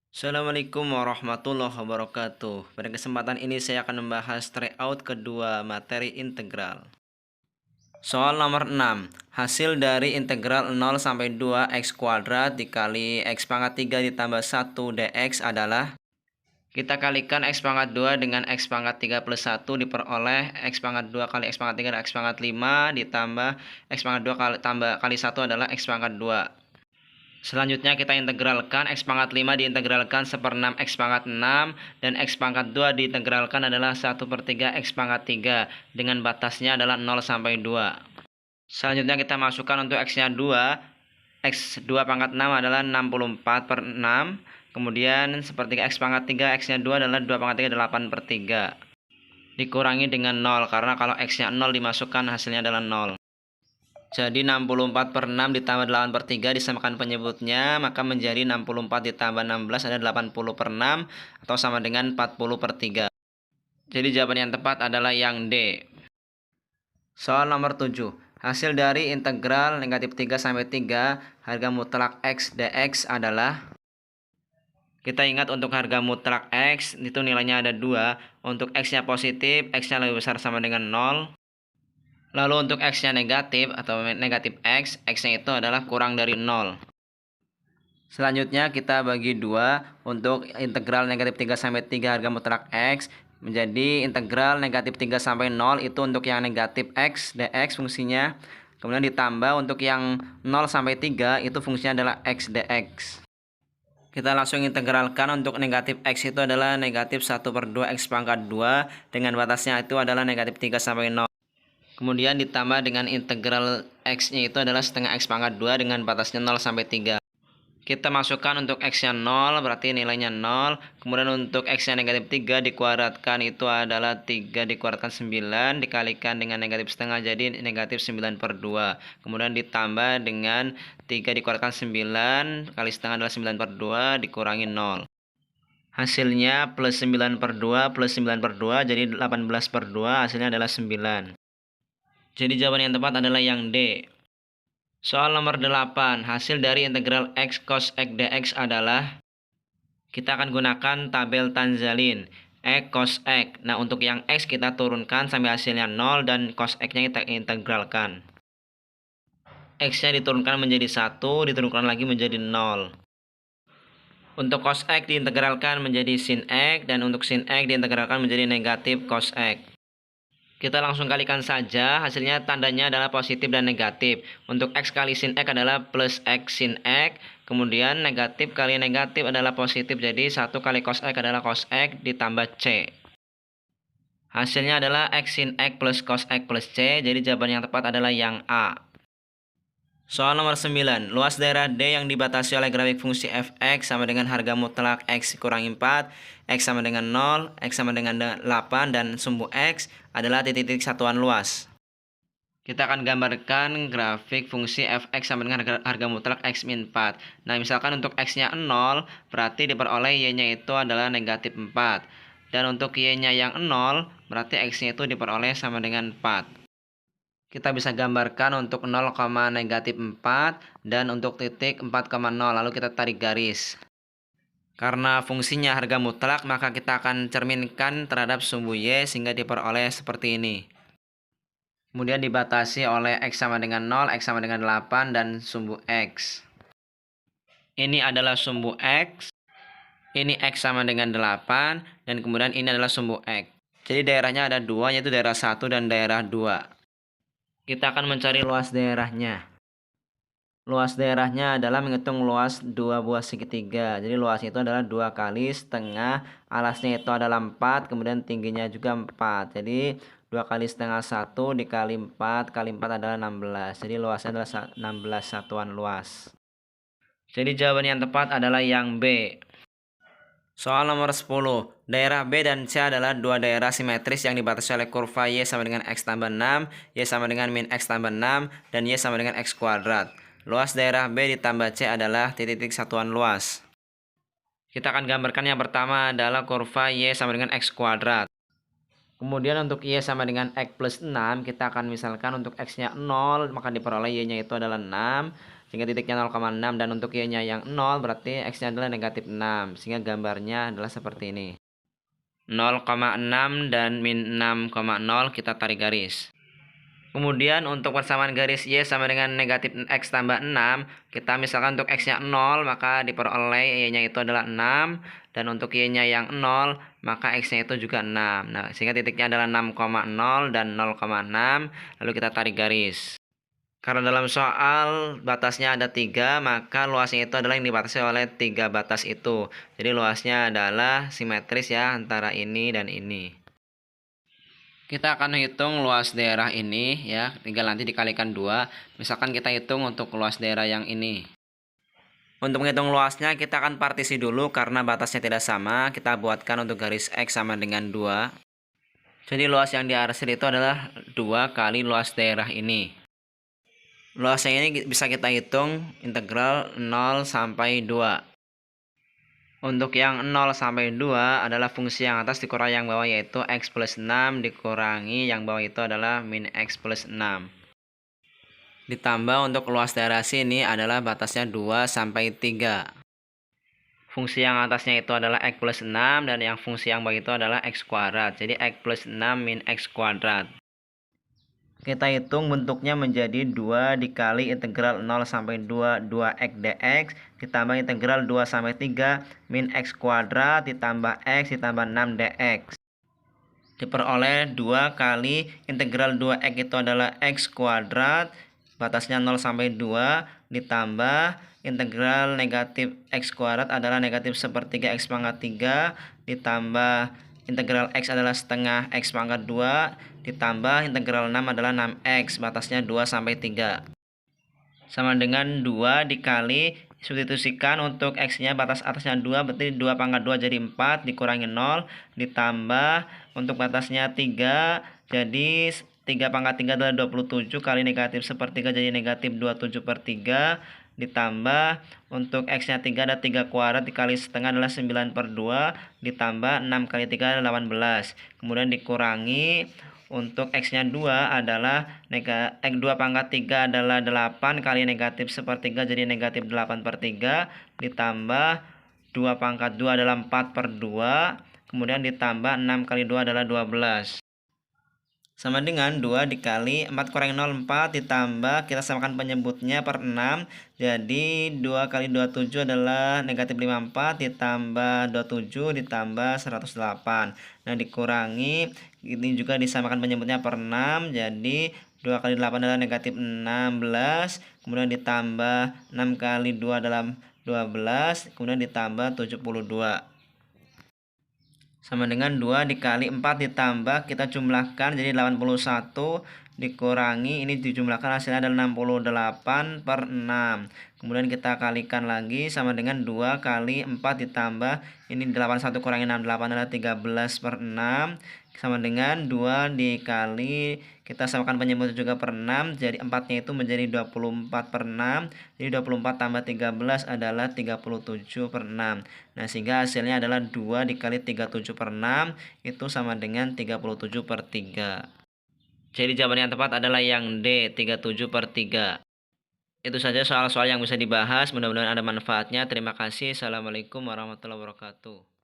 Assalamualaikum warahmatullahi wabarakatuh. Pada kesempatan ini saya akan membahas tryout kedua materi integral. Soal nomor 6. Hasil dari integral 0 sampai 2 x kuadrat dikali x pangkat 3 ditambah 1 dx adalah, kita kalikan x pangkat 2 dengan x pangkat 3 plus 1 diperoleh x pangkat 2 kali x pangkat 3 dan x pangkat 5 ditambah x pangkat 2 kali 1 adalah x pangkat 2. Selanjutnya kita integralkan x pangkat 5 diintegralkan 1/6 x pangkat 6 dan x pangkat 2 diintegralkan adalah 1/3 x pangkat 3 dengan batasnya adalah 0 sampai 2. Selanjutnya kita masukkan untuk x-nya 2. X 2 pangkat 6 adalah 64/6. Kemudian sepertiga x pangkat 3, x-nya 2 adalah 2 pangkat 3 8/3. Dikurangi dengan 0 karena kalau x-nya 0 dimasukkan hasilnya adalah 0. Jadi 64/6 ditambah 8/3 disamakan penyebutnya, maka menjadi 64 ditambah 16 ada 80/6 atau sama dengan 40/3. Jadi jawaban yang tepat adalah yang D. Soal nomor 7. Hasil dari integral negatif 3 sampai 3 harga mutlak x dx adalah, kita ingat untuk harga mutlak x itu nilainya ada 2. Untuk x-nya positif, x-nya lebih besar sama dengan 0. Lalu untuk x-nya negatif atau negatif x, x-nya itu adalah kurang dari 0. Selanjutnya kita bagi 2 untuk integral negatif 3 sampai 3 harga mutlak x menjadi integral negatif 3 sampai 0 itu untuk yang negatif x dx fungsinya. Kemudian ditambah untuk yang 0 sampai 3 itu fungsinya adalah x dx. Kita langsung integralkan untuk negatif x itu adalah negatif 1/2 x pangkat 2 dengan batasnya itu adalah negatif 3 sampai 0. Kemudian ditambah dengan integral x-nya itu adalah setengah x pangkat 2 dengan batasnya 0 sampai 3. Kita masukkan untuk x-nya 0, berarti nilainya 0. Kemudian untuk x-nya negatif 3 dikuadratkan itu adalah 3 dikuadratkan 9 dikalikan dengan negatif setengah jadi negatif 9/2. Kemudian ditambah dengan 3 dikuadratkan 9 kali setengah adalah 9/2 dikurangi 0. Hasilnya plus 9/2 plus 9/2 jadi 18/2, hasilnya adalah 9. Jadi jawaban yang tepat adalah yang D. Soal nomor 8. Hasil dari integral x cos x dx adalah, kita akan gunakan tabel Tanzalin. X cos x. Nah, untuk yang x kita turunkan sampai hasilnya 0 dan cos x-nya kita integralkan. X-nya diturunkan menjadi 1, diturunkan lagi menjadi 0. Untuk cos x diintegralkan menjadi sin x dan untuk sin x diintegralkan menjadi negatif cos x. Kita langsung kalikan saja, hasilnya tandanya adalah positif dan negatif. Untuk x kali sin x adalah plus x sin x, kemudian negatif kali negatif adalah positif, jadi 1 kali cos x adalah cos x ditambah c. Hasilnya adalah x sin x plus cos x plus c, jadi jawaban yang tepat adalah yang A. Soal nomor 9. Luas daerah D yang dibatasi oleh grafik fungsi fx sama dengan harga mutlak x kurangi 4, x sama dengan 0, x sama dengan 8, dan sumbu x adalah titik-titik satuan luas. Kita akan gambarkan grafik fungsi fx sama dengan harga mutlak x min 4. Nah, misalkan untuk x-nya 0, berarti diperoleh y-nya itu adalah negatif 4. Dan untuk y-nya yang 0, berarti x-nya itu diperoleh sama dengan 4. Kita bisa gambarkan untuk 0, negatif 4 dan untuk titik 4,0 lalu kita tarik garis. Karena fungsinya harga mutlak maka kita akan cerminkan terhadap sumbu y sehingga diperoleh seperti ini. Kemudian dibatasi oleh x sama dengan 0, x sama dengan 8 dan sumbu x. Ini adalah sumbu x, ini x sama dengan 8 dan kemudian ini adalah sumbu x. Jadi daerahnya ada dua, yaitu daerah 1 dan daerah 2. Kita akan mencari luas daerahnya. Luas daerahnya adalah menghitung luas 2 buah segitiga. Jadi luasnya itu adalah 2 kali setengah, alasnya itu adalah 4, kemudian tingginya juga 4. Jadi 2 kali setengah 1 dikali 4 kali 4 adalah 16. Jadi luasnya adalah 16 satuan luas. Jadi jawaban yang tepat adalah yang B. Soal nomor 10. Daerah B dan C adalah dua daerah simetris yang dibatasi oleh kurva Y sama dengan X tambah 6, Y sama dengan min X tambah 6, dan Y sama dengan X kuadrat. Luas daerah B ditambah C adalah titik-titik satuan luas. Kita akan gambarkan yang pertama adalah kurva Y sama dengan X kuadrat. Kemudian untuk Y sama dengan X plus 6, kita akan misalkan untuk X-nya 0, maka diperoleh Y-nya itu adalah 6. sehingga titiknya 0,6, dan untuk Y-nya yang 0 berarti X-nya adalah negatif 6, sehingga gambarnya adalah seperti ini. 0,6 dan min 6,0 kita tarik garis. Kemudian untuk persamaan garis Y sama dengan negatif X tambah 6, kita misalkan untuk X-nya 0, maka diperoleh Y-nya itu adalah 6, dan untuk Y-nya yang 0, maka X-nya itu juga 6. Nah, sehingga titiknya adalah 6,0 dan 0,6, lalu kita tarik garis. Karena dalam soal batasnya ada 3, maka luasnya itu adalah yang dibatasi oleh 3 batas itu. Jadi luasnya adalah simetris ya, antara ini dan ini. Kita akan hitung luas daerah ini ya, tinggal nanti dikalikan 2. Misalkan kita hitung untuk luas daerah yang ini. Untuk menghitung luasnya kita akan partisi dulu karena batasnya tidak sama. Kita buatkan untuk garis X sama dengan 2. Jadi luas yang diarsir itu adalah 2 kali luas daerah ini. Luasnya ini bisa kita hitung integral 0 sampai 2. Untuk yang 0 sampai 2 adalah fungsi yang atas dikurangi yang bawah, yaitu X plus 6 dikurangi yang bawah itu adalah min X plus 6. Ditambah untuk luas daerah sini adalah batasnya 2 sampai 3. Fungsi yang atasnya itu adalah X plus 6 dan yang fungsi yang bawah itu adalah X kuadrat. Jadi X plus 6 min X kuadrat. Kita hitung bentuknya menjadi 2 dikali integral 0 sampai 2 2x dx ditambah integral 2 sampai 3 min x kuadrat ditambah x ditambah 6 dx. Diperoleh 2 kali integral 2x itu adalah x kuadrat, batasnya 0 sampai 2, ditambah integral negatif x kuadrat adalah negatif sepertiga x pangkat 3, ditambah integral x adalah setengah x pangkat 2, ditambah integral 6 adalah 6x, batasnya 2 sampai 3. Sama dengan 2 dikali, substitusikan untuk x-nya batas atasnya 2, berarti 2 pangkat 2 jadi 4, dikurangi 0, ditambah untuk batasnya 3, jadi 3 pangkat 3 adalah 27, kali negatif sepertiga jadi negatif 27 per 3, ditambah untuk x-nya 3 ada 3 kuadrat dikali setengah adalah 9 per 2, ditambah 6 kali 3 adalah 18, kemudian dikurangi untuk x-nya 2 adalah X 2 pangkat 3 adalah 8 kali negatif sepertiga jadi negatif 8 per 3, ditambah 2 pangkat 2 adalah 4 per 2, kemudian ditambah 6 kali 2 adalah 12. Sama dengan 2 dikali 4 kurangi 0, 4, ditambah kita samakan penyebutnya per 6. Jadi 2 kali 27 adalah negatif 54, ditambah 27, ditambah 108. Nah dikurangi, ini juga disamakan penyebutnya per 6. Jadi 2 kali 8 adalah negatif 16, kemudian ditambah 6 kali 2 adalah 12, kemudian ditambah 72. Sama dengan 2 dikali 4 ditambah kita jumlahkan jadi 81, dikurangi ini dijumlahkan hasilnya adalah 68 per 6. Kemudian kita kalikan lagi sama dengan 2 kali 4 ditambah ini 81 kurangi 68 adalah 13 per 6, sama dengan 2 dikali kita samakan penyebut juga per 6, jadi 4-nya itu menjadi 24 per 6, jadi 24 tambah 13 adalah 37 per 6. Nah sehingga hasilnya adalah 2 dikali 37 per 6 itu sama dengan 37 per 3. Jadi jawaban yang tepat adalah yang D, 37 per 3. Itu saja soal-soal yang bisa dibahas, mudah-mudahan ada manfaatnya. Terima kasih. Assalamualaikum warahmatullahi wabarakatuh.